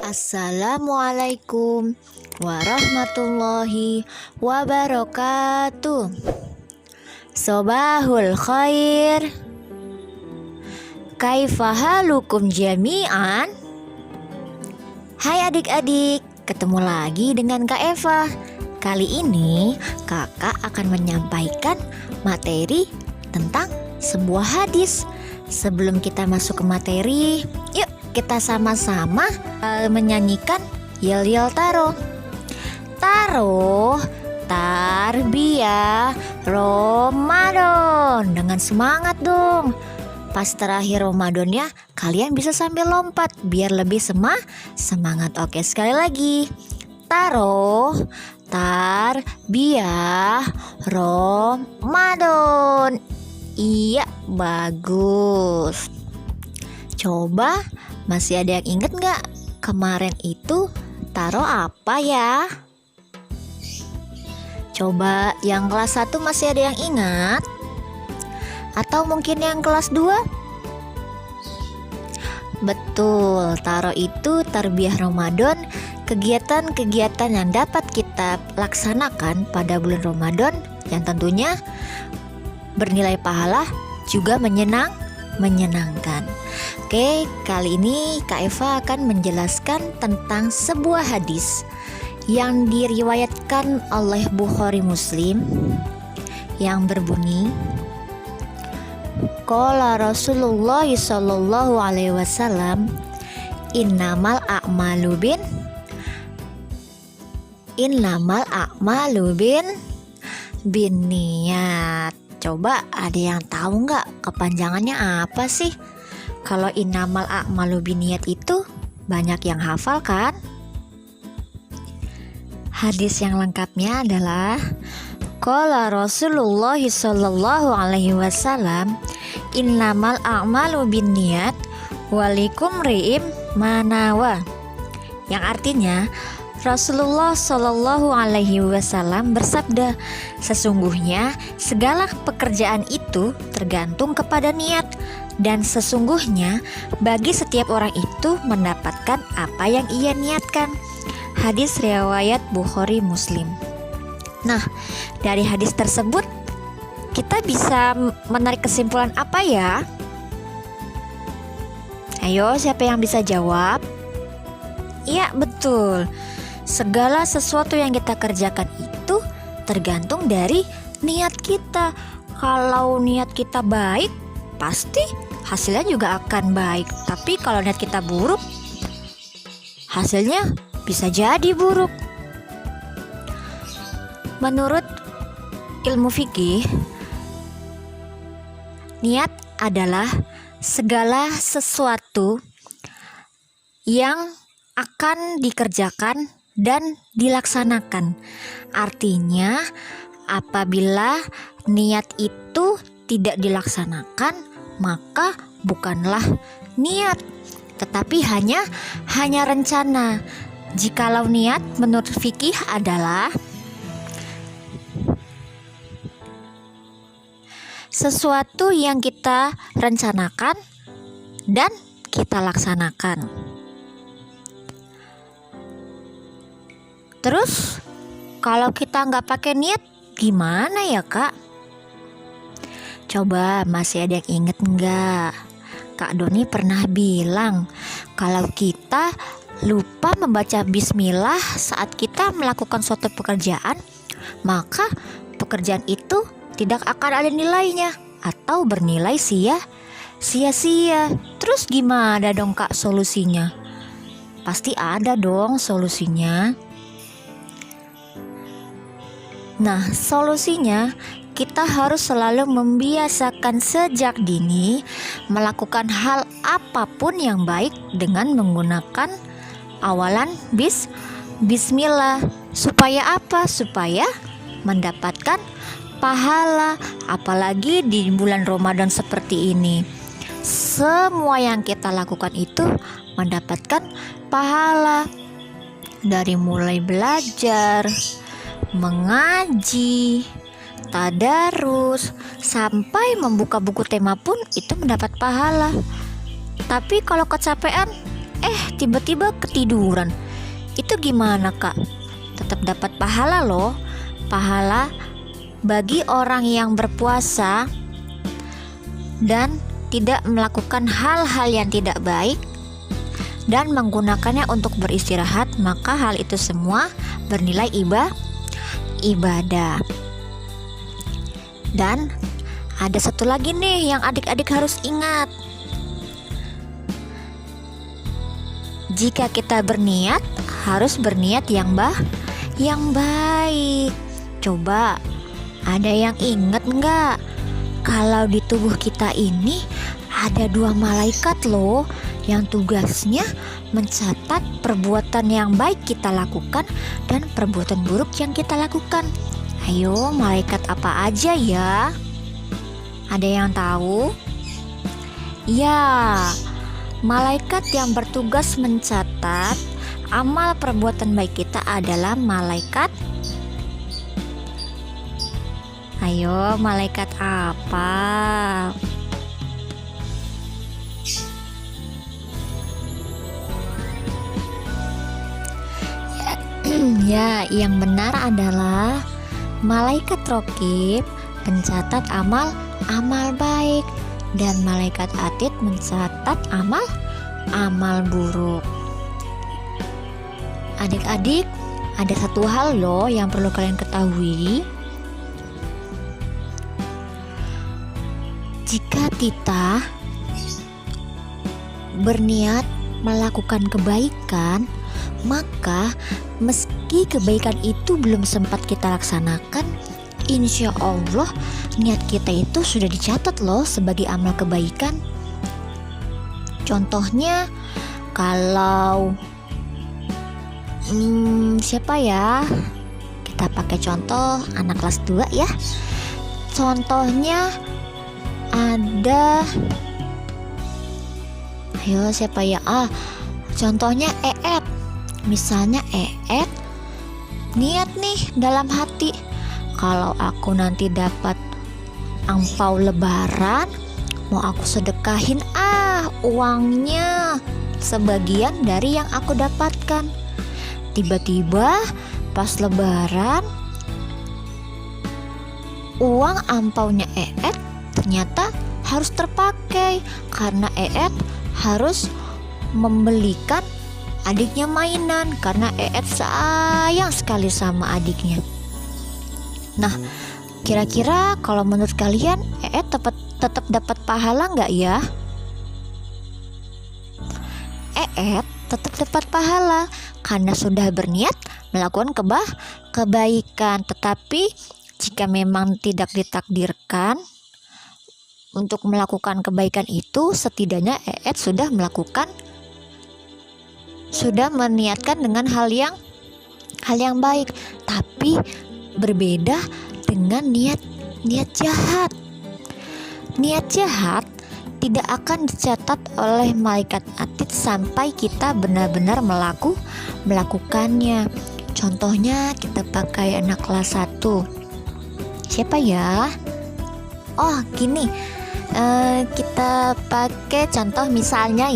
Assalamualaikum warahmatullahi wabarakatuh. Sobahul khair. Kaifa halukum jami'an? Hai adik-adik, ketemu lagi dengan Kak Eva. Kali ini kakak akan menyampaikan materi tentang sebuah hadis. Sebelum kita masuk ke materi, yuk kita sama-sama menyanyikan yel-yel taro. Taro, tarbiyah, Ramadan. Dengan semangat dong. Pas terakhir Ramadannya, kalian bisa sambil lompat biar lebih semangat. Oke, sekali lagi. Taro, tarbiyah, Ramadan. Iya, bagus. Coba, masih ada yang inget gak? Kemarin itu taro apa ya? Coba yang kelas 1 masih ada yang ingat? Atau mungkin yang kelas 2? Betul, taro itu tarbiyah Ramadan, kegiatan-kegiatan yang dapat kita laksanakan pada bulan Ramadan yang tentunya bernilai pahala juga menyenangkan. Oke, kali ini Kak Eva akan menjelaskan tentang sebuah hadis yang diriwayatkan oleh Bukhari Muslim yang berbunyi, qala Rasulullah sallallahu alaihi wasallam, innamal a'malu binniyat. Coba ada yang tahu nggak kepanjangannya apa sih? Kalau innamal a'malu binniyat itu banyak yang hafal kan? Hadis yang lengkapnya adalah qala Rasulullah sallallahu alaihi wasallam, innamal a'malu binniyat walikum ri'im manawa. Yang artinya Rasulullah Shallallahu Alaihi Wasallam bersabda, sesungguhnya segala pekerjaan itu tergantung kepada niat, dan sesungguhnya bagi setiap orang itu mendapatkan apa yang ia niatkan. Hadis riwayat Bukhari Muslim. Nah, dari hadis tersebut kita bisa menarik kesimpulan apa ya? Ayo, siapa yang bisa jawab? Iya, betul. Segala sesuatu yang kita kerjakan itu tergantung dari niat kita. Kalau niat kita baik, pasti hasilnya juga akan baik. Tapi kalau niat kita buruk, hasilnya bisa jadi buruk. Menurut ilmu fikih, niat adalah segala sesuatu yang akan dikerjakan dan dilaksanakan. Artinya, apabila niat itu tidak dilaksanakan, maka bukanlah niat, tetapi hanya rencana. Jikalau niat menurut fikih adalah sesuatu yang kita rencanakan dan kita laksanakan. Terus kalau kita nggak pakai niat gimana ya Kak? Coba masih ada yang inget nggak? Kak Doni pernah bilang kalau kita lupa membaca bismillah saat kita melakukan suatu pekerjaan, maka pekerjaan itu tidak akan ada nilainya atau bernilai sia-sia. Terus gimana dong Kak solusinya? Pasti ada dong solusinya. Nah, solusinya kita harus selalu membiasakan sejak dini melakukan hal apapun yang baik dengan menggunakan awalan bismillah. Supaya apa? Supaya mendapatkan pahala. Apalagi di bulan Ramadan seperti ini, semua yang kita lakukan itu mendapatkan pahala. Dari mulai belajar, mengaji, tadarus, sampai membuka buku tema pun itu mendapat pahala. Tapi kalau kecapean, tiba-tiba ketiduran. Itu gimana Kak? Tetap dapat pahala loh. Pahala bagi orang yang berpuasa dan tidak melakukan hal-hal yang tidak baik dan menggunakannya untuk beristirahat, maka hal itu semua bernilai ibadah. Dan ada satu lagi nih yang adik-adik harus ingat. Jika kita berniat, harus berniat yang baik. Coba, ada yang ingat nggak? Kalau di tubuh kita ini ada 2 malaikat loh, yang tugasnya mencatat perbuatan yang baik kita lakukan dan perbuatan buruk yang kita lakukan. Ayo, malaikat apa aja ya? Ada yang tahu? Ya, malaikat yang bertugas mencatat amal perbuatan baik kita adalah malaikat. Ayo, malaikat apa? Ya, yang benar adalah malaikat raqib mencatat amal baik dan malaikat atid mencatat amal buruk. Adik-adik, ada satu hal loh yang perlu kalian ketahui. Jika kita berniat melakukan kebaikan, maka meski kebaikan itu belum sempat kita laksanakan, insya Allah niat kita itu sudah dicatat loh sebagai amal kebaikan. Contohnya kalau siapa ya? Kita pakai contoh anak kelas 2 ya. Contohnya ada, ayo siapa ya? Contohnya Eet. Misalnya Eet niat nih dalam hati, kalau aku nanti dapat angpau lebaran, mau aku sedekahin uangnya sebagian dari yang aku dapatkan. Tiba-tiba pas lebaran, uang angpaunya Eet ternyata harus terpakai karena Eet harus membelikan adiknya mainan karena Eet sayang sekali sama adiknya. Nah, kira-kira kalau menurut kalian Eet tetap dapat pahala nggak ya? Eet tetap dapat pahala karena sudah berniat melakukan kebaikan. Tetapi jika memang tidak ditakdirkan untuk melakukan kebaikan itu, setidaknya Eet sudah meniatkan dengan hal yang baik, tapi berbeda dengan niat jahat. Niat jahat tidak akan dicatat oleh malaikat atid sampai kita benar-benar melakukannya. Contohnya kita pakai anak kelas 1. Siapa ya? Oh, gini. Kita pakai contoh misalnya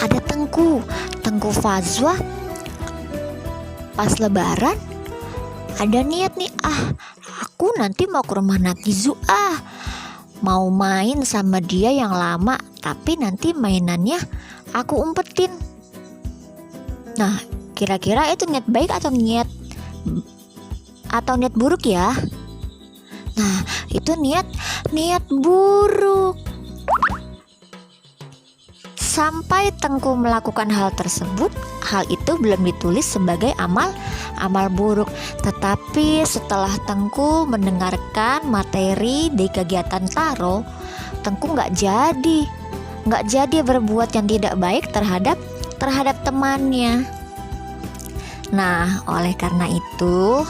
ada Tengku Fazwa pas lebaran ada niat nih, aku nanti mau ke rumah Nakizu, mau main sama dia yang lama, tapi nanti mainannya aku umpetin. Nah, kira-kira itu niat baik atau niat buruk ya? Nah, itu niat buruk. Sampai Tengku melakukan hal tersebut, hal itu belum ditulis sebagai amal buruk. Tetapi setelah Tengku mendengarkan materi di kegiatan taro, Tengku nggak jadi berbuat yang tidak baik terhadap temannya. Nah, oleh karena itu,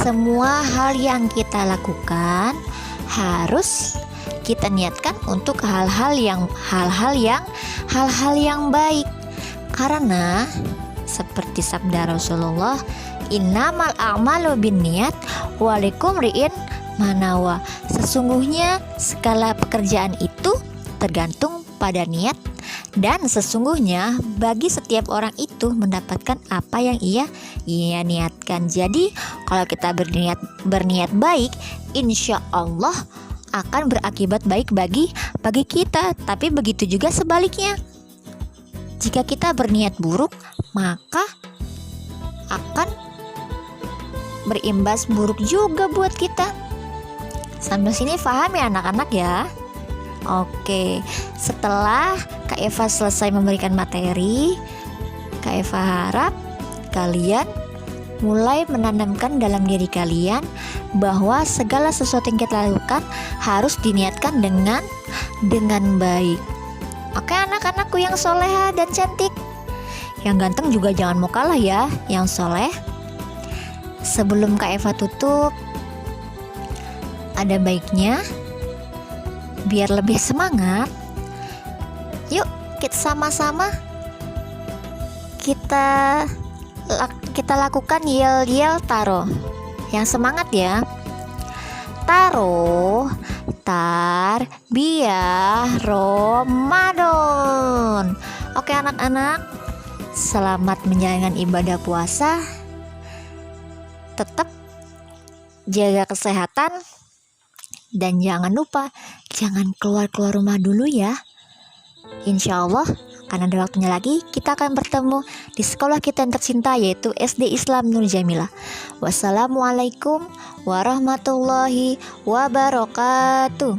semua hal yang kita lakukan harus kita niatkan untuk hal-hal yang baik. Karena seperti sabda Rasulullah, innamal a'malu binniyat walikumri'in manawa. Sesungguhnya segala pekerjaan itu tergantung pada niat Dan sesungguhnya bagi setiap orang itu mendapatkan apa yang ia niatkan. Jadi kalau kita berniat baik, insya Allah akan berakibat baik bagi kita. Tapi begitu juga sebaliknya. Jika kita berniat buruk, maka akan berimbas buruk juga buat kita. Sampai sini paham ya anak-anak ya? Oke, setelah Kak Eva selesai memberikan materi, Kak Eva harap kalian mulai menanamkan dalam diri kalian bahwa segala sesuatu yang kita lakukan harus diniatkan dengan baik. Oke anak-anakku yang soleha dan cantik. Yang ganteng juga jangan mau kalah ya, yang soleh. Sebelum Kak Eva tutup, ada baiknya biar lebih semangat, yuk kita sama-sama kita lakukan yel-yel taro. Yang semangat ya. Taro tarbiyah Ramadan. Oke anak-anak, selamat menjalankan ibadah puasa. Tetap jaga kesehatan. Dan jangan lupa, jangan keluar rumah dulu ya. Insya Allah akan ada waktunya lagi kita akan bertemu di sekolah kita yang tercinta, yaitu SD Islam Nur Jamilah. Wassalamualaikum warahmatullahi wabarakatuh.